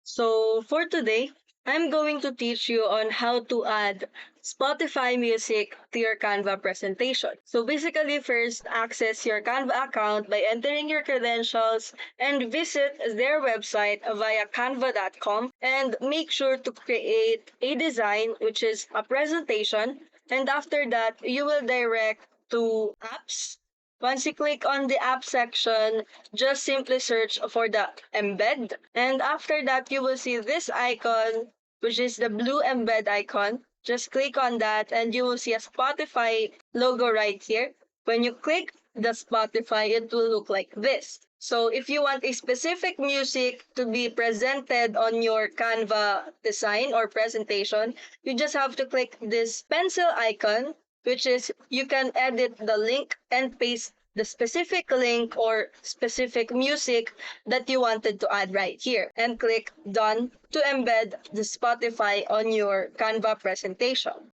So for today, I'm going to teach you on how to add Spotify music to your Canva presentation. So basically, first access your Canva account by entering your credentials and visit their website via canva.com and make sure to create a design which is a presentation, and after that you will direct to apps. Once you click on the app section, just simply search for the embed. And after that, you will see this icon, which is the blue embed icon. Just click on that and you will see a Spotify logo right here. When you click the Spotify, it will look like this. So if you want a specific music to be presented on your Canva design or presentation, you just have to click this pencil icon, which is you can edit the link and paste the specific link or specific music that you wanted to add right here and click done to embed the Spotify on your Canva presentation.